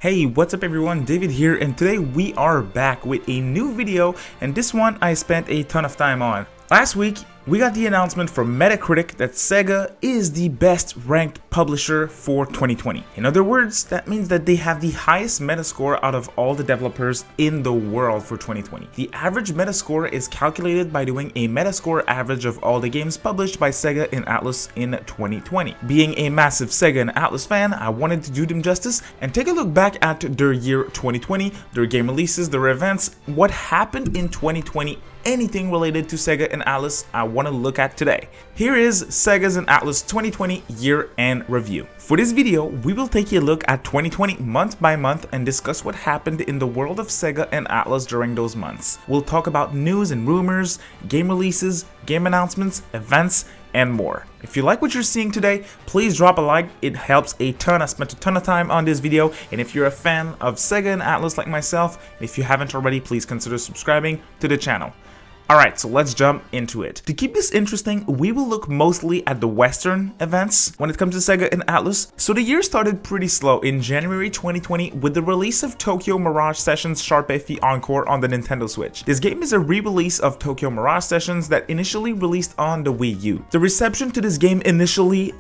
Hey, what's up everyone, David here, and today we are back with a new video, and this one I spent a ton of time on. Last week, we got the announcement from Metacritic that Sega is the best ranked publisher for 2020. In other words, that means that they have the highest Metascore out of all the developers in the world for 2020. The average Metascore is calculated by doing a Metascore average of all the games published by Sega and Atlus in 2020. Being a massive Sega and Atlus fan, I wanted to do them justice and take a look back at their year 2020, their game releases, their events, what happened in 2020, anything related to Sega and Atlus I want to look at today. Here is Sega's and Atlus 2020 year-end review. For this video, we will take a look at 2020 month by month and discuss what happened in the world of Sega and Atlus during those months. We'll talk about news and rumors, game releases, game announcements, events, and more. If you like what you're seeing today, please drop a like, it helps a ton. I spent a ton of time on this video, and if you're a fan of Sega and Atlus like myself, if you haven't already, please consider subscribing to the channel. Alright, so let's jump into it. To keep this interesting, we will look mostly at the Western events when it comes to Sega and Atlus. So the year started pretty slow in January 2020 with the release of Tokyo Mirage Sessions Sharp FE Encore on the Nintendo Switch. This game is a re-release of Tokyo Mirage Sessions that initially released on the Wii U. The reception to this game initially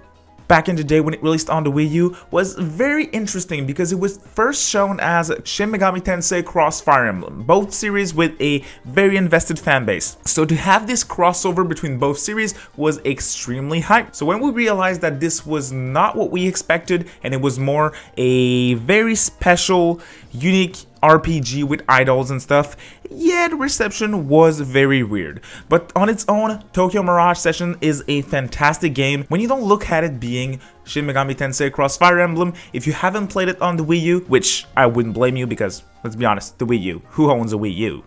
back in the day when it released on the Wii U was very interesting because it was first shown as Shin Megami Tensei Cross Fire Emblem, both series with a very invested fan base. So to have this crossover between both series was extremely hype. So when we realized that this was not what we expected and it was more a very special, unique RPG with idols and stuff, yeah, the reception was very weird. But on its own, Tokyo Mirage Session is a fantastic game when you don't look at it being Shin Megami Tensei Cross Fire Emblem. If you haven't played it on the Wii U, which I wouldn't blame you because, let's be honest, the Wii U, who owns a Wii U?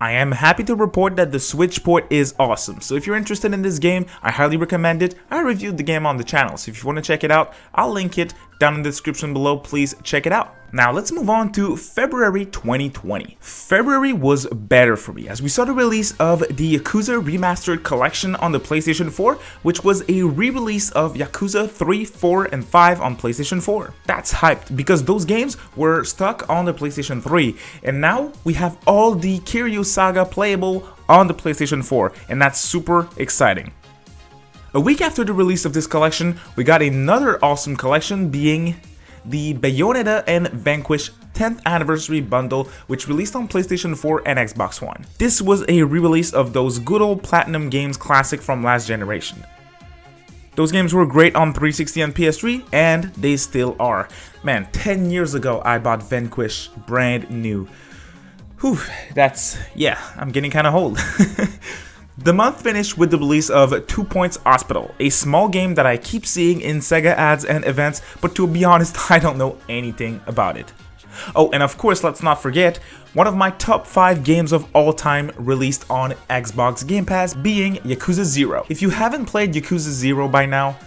I am happy to report that the Switch port is awesome, so if you're interested in this game, I highly recommend it. I reviewed the game on the channel, so if you want to check it out, I'll link it down in the description below. Please check it out. Now let's move on to February 2020. February was better for me as we saw the release of the Yakuza Remastered Collection on the PlayStation 4, which was a re-release of Yakuza 3, 4, and 5 on PlayStation 4. That's hyped because those games were stuck on the PlayStation 3, and now we have all the Kiryu Saga playable on the PlayStation 4, and that's super exciting. A week after the release of this collection, we got another awesome collection being the Bayonetta and Vanquish 10th Anniversary Bundle, which released on PlayStation 4 and Xbox One. This was a re-release of those good old Platinum Games classic from last generation. Those games were great on 360 and PS3, and they still are. Man, 10 years ago I bought Vanquish brand new. Whew, yeah, I'm getting kinda old. The month finished with the release of 2 Points Hospital, a small game that I keep seeing in Sega ads and events, but to be honest, I don't know anything about it. Oh, and of course, let's not forget, one of my top 5 games of all time released on Xbox Game Pass being Yakuza 0. If you haven't played Yakuza 0 by now,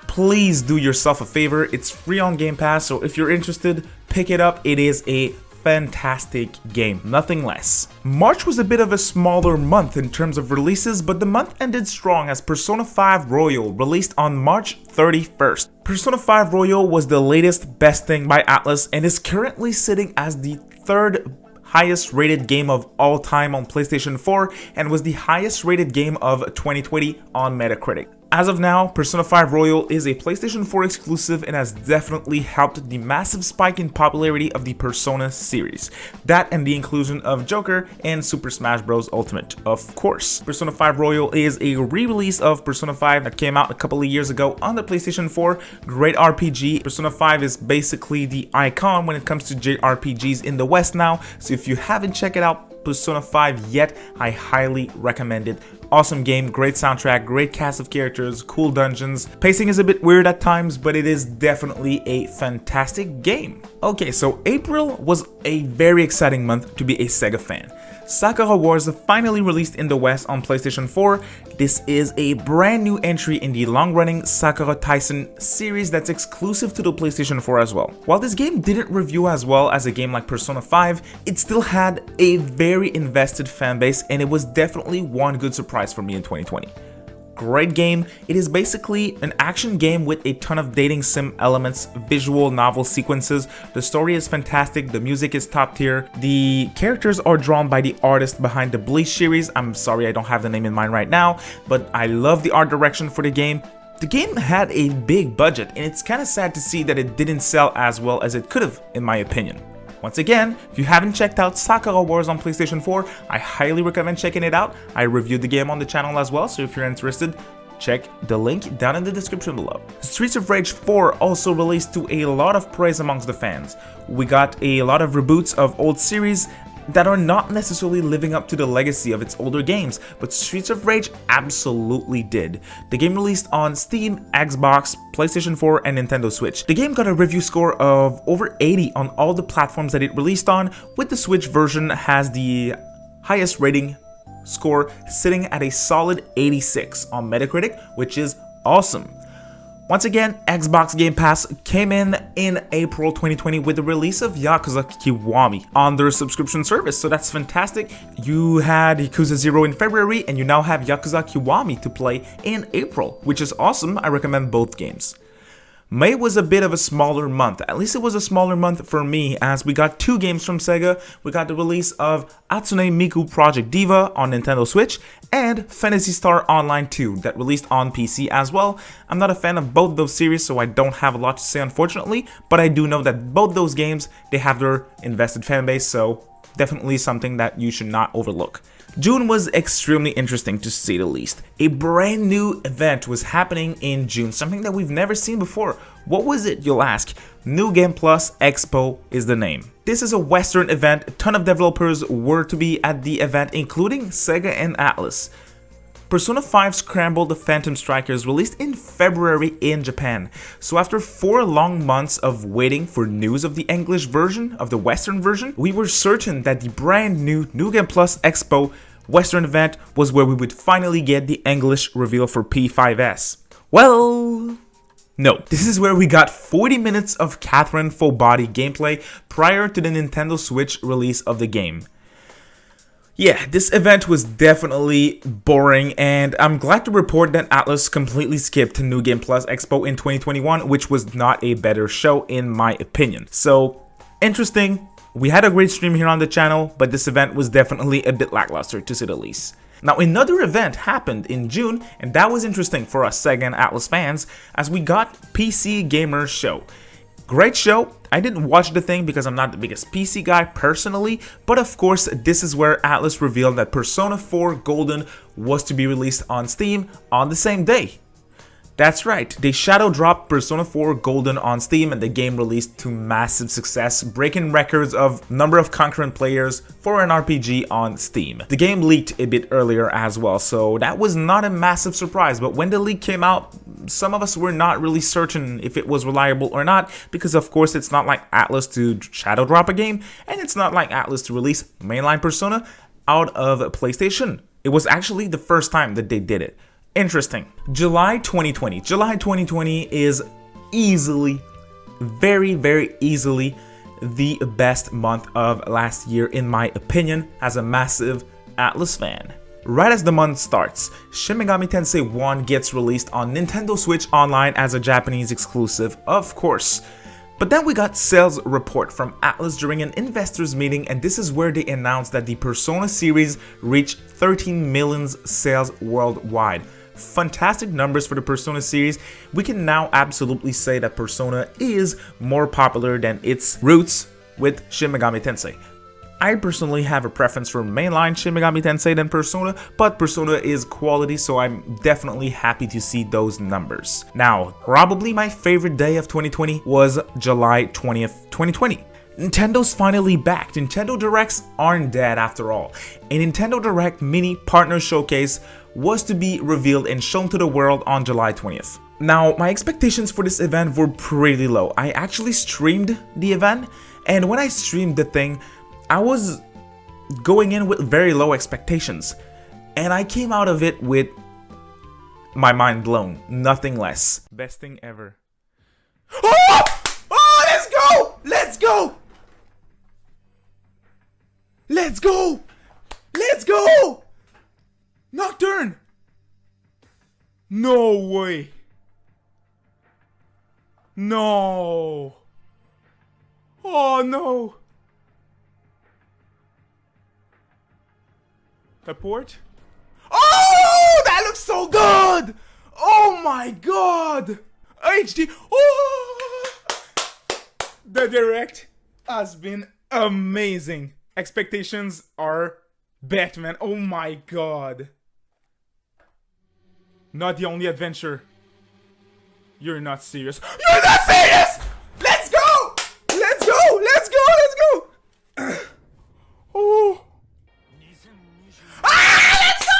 please do yourself a favor. It's free on Game Pass, so if you're interested, pick it up. It is a fantastic game, nothing less. March was a bit of a smaller month in terms of releases, but the month ended strong as Persona 5 Royal released on March 31st. Persona 5 Royal was the latest best thing by Atlus and is currently sitting as the third highest rated game of all time on PlayStation 4 and was the highest rated game of 2020 on Metacritic. As of now, Persona 5 Royal is a PlayStation 4 exclusive and has definitely helped the massive spike in popularity of the Persona series. That and the inclusion of Joker and Super Smash Bros. Ultimate, of course. Persona 5 Royal is a re-release of Persona 5 that came out a couple of years ago on the PlayStation 4. Great RPG. Persona 5 is basically the icon when it comes to JRPGs in the West now, so if you haven't checked it out, Persona 5 yet, I highly recommend it. Awesome game, great soundtrack, great cast of characters, cool dungeons. Pacing is a bit weird at times, but it is definitely a fantastic game. Okay, so April was a very exciting month to be a Sega fan. Sakura Wars finally released in the West on PlayStation 4. This is a brand new entry in the long-running Sakura Taisen series that's exclusive to the PlayStation 4 as well. While this game didn't review as well as a game like Persona 5, it still had a very invested fan base and it was definitely one good surprise for me in 2020. Great game. It is basically an action game with a ton of dating sim elements, visual novel sequences. The story is fantastic, the music is top tier, the characters are drawn by the artist behind the Bleach series. I'm sorry I don't have the name in mind right now, but I love the art direction for the game. The game had a big budget, and it's kind of sad to see that it didn't sell as well as it could have, in my opinion. Once again, if you haven't checked out Sakura Wars on PlayStation 4, I highly recommend checking it out. I reviewed the game on the channel as well, so if you're interested, check the link down in the description below. Streets of Rage 4 also released to a lot of praise amongst the fans. We got a lot of reboots of old series that are not necessarily living up to the legacy of its older games, but Streets of Rage absolutely did. The game released on Steam, Xbox, PlayStation 4, and Nintendo Switch. The game got a review score of over 80 on all the platforms that it released on, with the Switch version has the highest rating score sitting at a solid 86 on Metacritic, which is awesome. Once again, Xbox Game Pass came in April 2020 with the release of Yakuza Kiwami on their subscription service, so that's fantastic. You had Yakuza 0 in February, and you now have Yakuza Kiwami to play in April, which is awesome. I recommend both games. May was a bit of a smaller month, at least it was a smaller month for me, as we got two games from Sega. We got the release of Hatsune Miku Project Diva on Nintendo Switch, and Phantasy Star Online 2 that released on PC as well. I'm not a fan of both those series, so I don't have a lot to say unfortunately, but I do know that both those games, they have their invested fanbase, so definitely something that you should not overlook. June was extremely interesting to say the least. A brand new event was happening in June, something that we've never seen before. What was it, you'll ask? New Game Plus Expo is the name. This is a Western event. A ton of developers were to be at the event, including Sega and Atlus. Persona 5 Scramble the Phantom Strikers released in February in Japan. So after 4 long months of waiting for news of the English version, of the Western version, we were certain that the brand new New Game Plus Expo Western event was where we would finally get the English reveal for P5S. Well, no. This is where we got 40 minutes of Catherine full body gameplay prior to the Nintendo Switch release of the game. Yeah, this event was definitely boring, and I'm glad to report that Atlus completely skipped New Game Plus Expo in 2021, which was not a better show in my opinion. So, interesting. We had a great stream here on the channel, but this event was definitely a bit lackluster to say the least. Now, another event happened in June, and that was interesting for us Sega and Atlus fans, as we got PC Gamer Show. Great show. I didn't watch the thing because I'm not the biggest PC guy personally, but of course this is where Atlus revealed that Persona 4 Golden was to be released on Steam on the same day. That's right, they shadow dropped Persona 4 Golden on Steam, and the game released to massive success, breaking records of number of concurrent players for an RPG on Steam. The game leaked a bit earlier as well, so that was not a massive surprise, but when the leak came out, some of us were not really certain if it was reliable or not, because of course it's not like Atlus to shadow drop a game, and it's not like Atlus to release mainline Persona out of PlayStation. It was actually the first time that they did it. Interesting. July 2020. July 2020 is easily, very easily the best month of last year in my opinion as a massive Atlus fan. Right as the month starts, Shin Megami Tensei 1 gets released on Nintendo Switch Online as a Japanese exclusive, of course. But then we got sales report from Atlus during an investors meeting, and this is where they announced that the Persona series reached 13 million sales worldwide. Fantastic numbers for the Persona series. We can now absolutely say that Persona is more popular than its roots with Shin Megami Tensei. I personally have a preference for mainline Shin Megami Tensei than Persona, but Persona is quality, so I'm definitely happy to see those numbers. Now, probably my favorite day of 2020 was July 20th, 2020. Nintendo's finally back. Nintendo Directs aren't dead after all. A Nintendo Direct mini partner showcase was to be revealed and shown to the world on July 20th. Now, my expectations for this event were pretty low. I actually streamed the event, and when I streamed the thing, I was going in with very low expectations, and I came out of it with my mind blown, nothing less. Best thing ever. Oh! Oh, let's go! Let's go! Let's go! Let's go! Nocturne! No way. No. Oh no. The port? Oh, that looks so good. Oh my god. HD. Oh. The direct has been amazing. Expectations are bet, man. Oh my god. Not the only adventure. You're not serious. You're not serious! Let's go! Let's go! Let's go! Let's go! Oh. Ah, let's go!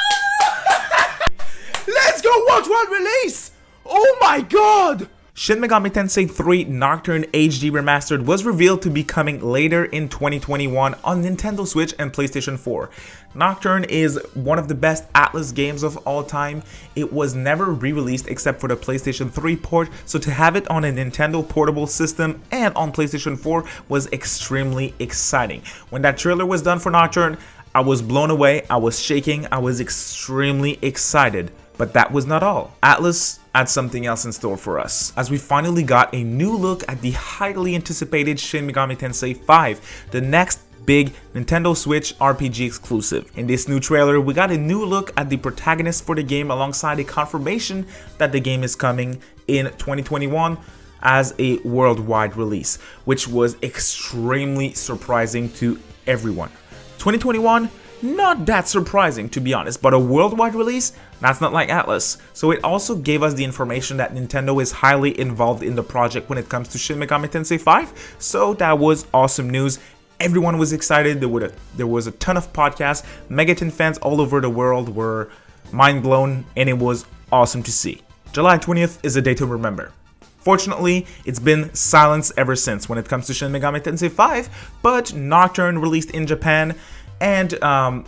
Let's go! Watch one release! Oh my god! Shin Megami Tensei 3 Nocturne HD Remastered was revealed to be coming later in 2021 on Nintendo Switch and PlayStation 4. Nocturne is one of the best Atlus games of all time. It was never re-released except for the PlayStation 3 port, so to have it on a Nintendo portable system and on PlayStation 4 was extremely exciting. When that trailer was done for Nocturne, I was blown away, I was shaking, I was extremely excited. But that was not all. Atlus had something else in store for us, as we finally got a new look at the highly anticipated Shin Megami Tensei 5, the next big Nintendo Switch RPG exclusive. In this new trailer, we got a new look at the protagonist for the game alongside a confirmation that the game is coming in 2021 as a worldwide release, which was extremely surprising to everyone. 2021? Not that surprising, to be honest, but a worldwide release? That's not like Atlus. So it also gave us the information that Nintendo is highly involved in the project when it comes to Shin Megami Tensei 5, so that was awesome news. Everyone was excited. There was a ton of podcasts. Megaton fans all over the world were mind blown, and it was awesome to see. July 20th is a day to remember. Fortunately, it's been silence ever since when it comes to Shin Megami Tensei 5, but Nocturne released in Japan, and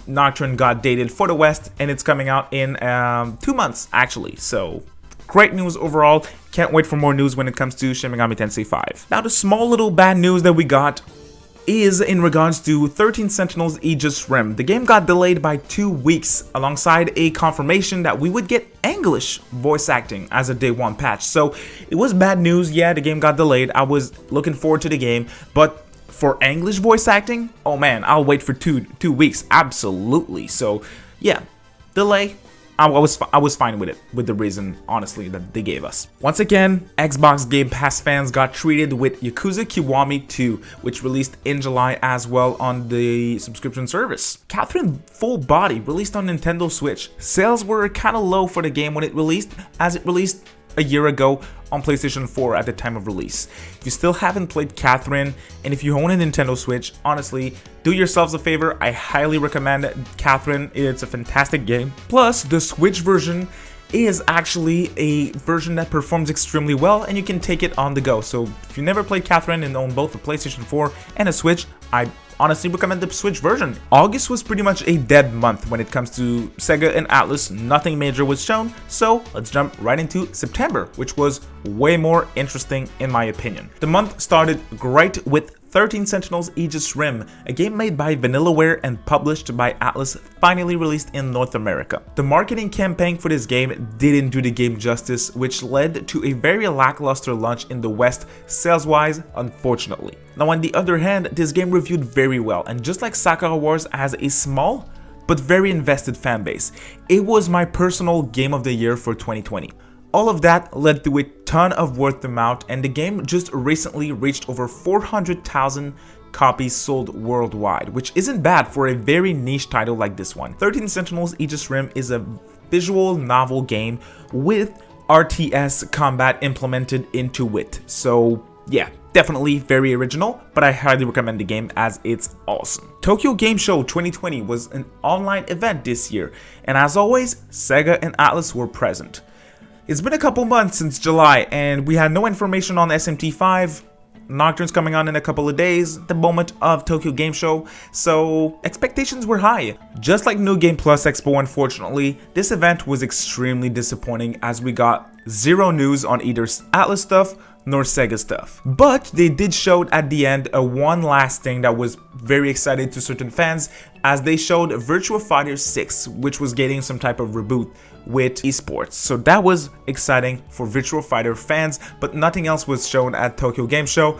Nocturne got dated for the West, and it's coming out in 2 months actually. So great news overall. Can't wait for more news when it comes to Shin Megami Tensei 5. Now the small little bad news that we got is in regards to 13 Sentinels Aegis Rim. The game got delayed by 2 weeks alongside a confirmation that we would get English voice acting as a day 1 patch. So it was bad news. Yeah, the game got delayed. I was looking forward to the game, but for English voice acting, oh man, I'll wait for two weeks, absolutely. So yeah, delay. I was fine with it, with the reason, honestly, that they gave us. Once again, Xbox Game Pass fans got treated with Yakuza Kiwami 2, which released in July as well on the subscription service. Catherine Full Body released on Nintendo Switch. Sales were kind of low for the game when it released, as it released a year ago on PlayStation 4 at the time of release. If you still haven't played Catherine, and if you own a Nintendo Switch, honestly, do yourselves a favor. I highly recommend Catherine. It's a fantastic game. Plus, the Switch version is actually a version that performs extremely well, and you can take it on the go. So if you never played Catherine and own both a PlayStation 4 and a Switch, I honestly recommend the Switch version. August was pretty much a dead month when it comes to Sega and Atlus. Nothing major was shown, so let's jump right into September, which was way more interesting in my opinion. The month started great with 13 Sentinels Aegis Rim, a game made by Vanillaware and published by Atlus, finally released in North America. The marketing campaign for this game didn't do the game justice, which led to a very lackluster launch in the West sales-wise, unfortunately. Now on the other hand, this game reviewed very well, and just like Sakura Wars has a small but very invested fan base. It was my personal game of the year for 2020. All of that led to a ton of word of mouth, and the game just recently reached over 400,000 copies sold worldwide, which isn't bad for a very niche title like this one. 13 Sentinels Aegis Rim is a visual novel game with RTS combat implemented into it. So yeah, definitely very original, but I highly recommend the game as it's awesome. Tokyo Game Show 2020 was an online event this year, and as always, Sega and Atlus were present. It's been a couple months since July, and we had no information on SMT5. Nocturne's coming on in a couple of days, the moment of Tokyo Game Show, so expectations were high. Just like New Game Plus Expo, unfortunately, this event was extremely disappointing as we got zero news on either Atlus stuff nor Sega stuff. But they did show at the end one last thing that was very exciting to certain fans, as they showed Virtua Fighter 6, which was getting some type of reboot with esports. So that was exciting for Virtua Fighter fans, but nothing else was shown at Tokyo Game Show.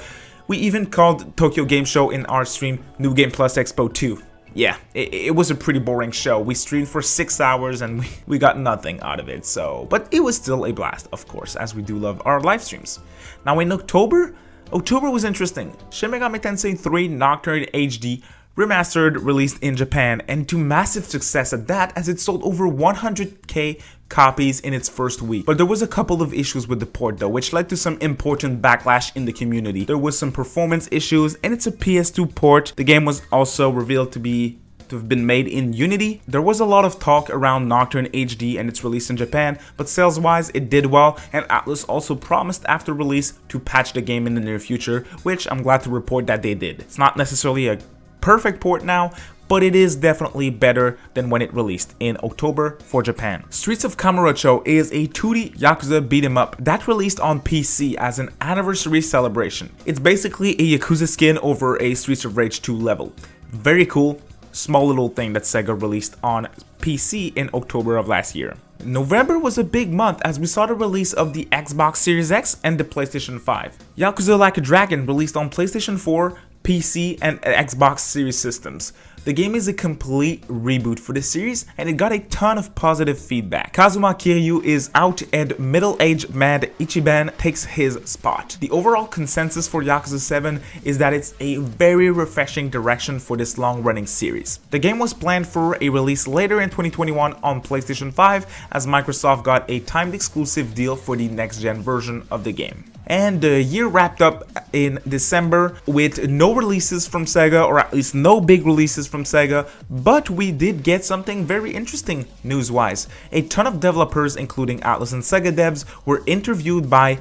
We even called Tokyo Game Show in our stream New Game Plus Expo 2. Yeah, it was a pretty boring show. We streamed for 6 hours and we got nothing out of it, but it was still a blast, of course, as we do love our live streams. Now in October was interesting. Shin Megami Tensei 3 Nocturne HD Remastered released in Japan, and to massive success at that, as it sold over 100k copies in its first week. But there was a couple of issues with the port though, which led to some important backlash in the community. There was some performance issues, and it's a PS2 port. The game was also revealed to have been made in Unity. There was a lot of talk around Nocturne HD and its release in Japan, but sales-wise it did well, and Atlus also promised after release to patch the game in the near future, which I'm glad to report that they did. It's not necessarily a perfect port now, but it is definitely better than when it released in October for Japan. Streets of Kamurocho is a 2D Yakuza beat-em-up that released on PC as an anniversary celebration. It's basically a Yakuza skin over a Streets of Rage 2 level. Very cool, small little thing that Sega released on PC in October of last year. November was a big month as we saw the release of the Xbox Series X and the PlayStation 5. Yakuza Like a Dragon released on PlayStation 4, PC, and Xbox Series systems. The game is a complete reboot for the series, and it got a ton of positive feedback. Kazuma Kiryu is out and middle-aged mad Ichiban takes his spot. The overall consensus for Yakuza 7 is that it's a very refreshing direction for this long-running series. The game was planned for a release later in 2021 on PlayStation 5, as Microsoft got a timed exclusive deal for the next-gen version of the game. And the year wrapped up in December with no releases from Sega, or at least no big releases from Sega, but we did get something very interesting news-wise. A ton of developers, including Atlus and Sega devs, were interviewed by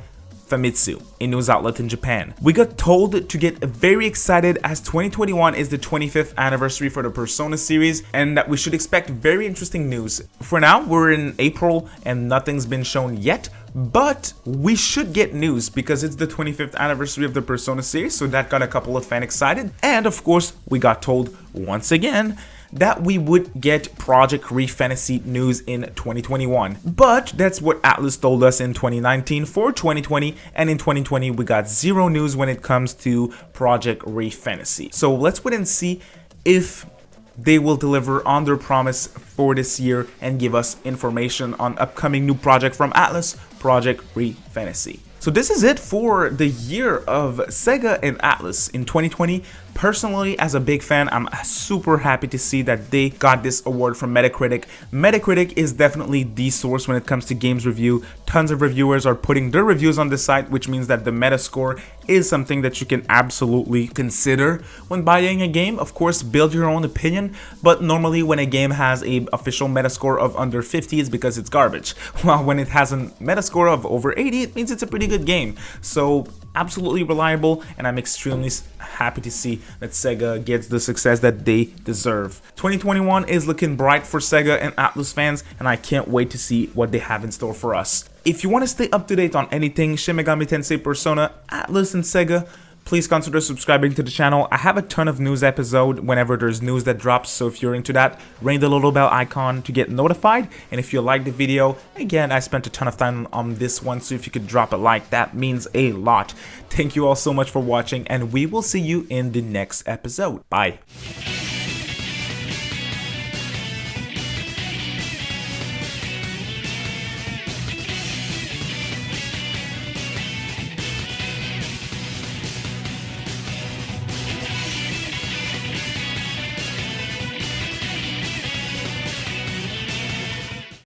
Famitsu, a news outlet in Japan. We got told to get very excited as 2021 is the 25th anniversary for the Persona series, and that we should expect very interesting news. For now, we're in April and nothing's been shown yet, but we should get news because it's the 25th anniversary of the Persona series, so that got a couple of fans excited. And of course, we got told once again that we would get Project Re Fantasy news in 2021. But that's what Atlus told us in 2019 for 2020, and in 2020 we got zero news when it comes to Project Re Fantasy. So let's wait and see if they will deliver on their promise for this year and give us information on upcoming new project from Atlus, Project Re Fantasy. So this is it for the year of Sega and Atlus in 2020. Personally, as a big fan, I'm super happy to see that they got this award from Metacritic. Metacritic is definitely the source when it comes to games review. Tons of reviewers are putting their reviews on the site, which means that the Metascore is something that you can absolutely consider when buying a game. Of course, build your own opinion, but normally when a game has an official Metascore of under 50, it's because it's garbage. While when it has a Metascore of over 80, it means it's a pretty good game. So absolutely reliable, and I'm extremely happy to see that Sega gets the success that they deserve. 2021 is looking bright for Sega and Atlus fans, and I can't wait to see what they have in store for us. If you want to stay up to date on anything Shin Megami Tensei, Persona, Atlus, and Sega, please consider subscribing to the channel. I have a ton of news episodes whenever there's news that drops, so if you're into that, ring the little bell icon to get notified. And if you like the video, again, I spent a ton of time on this one, so if you could drop a like, that means a lot. Thank you all so much for watching, and we will see you in the next episode. Bye.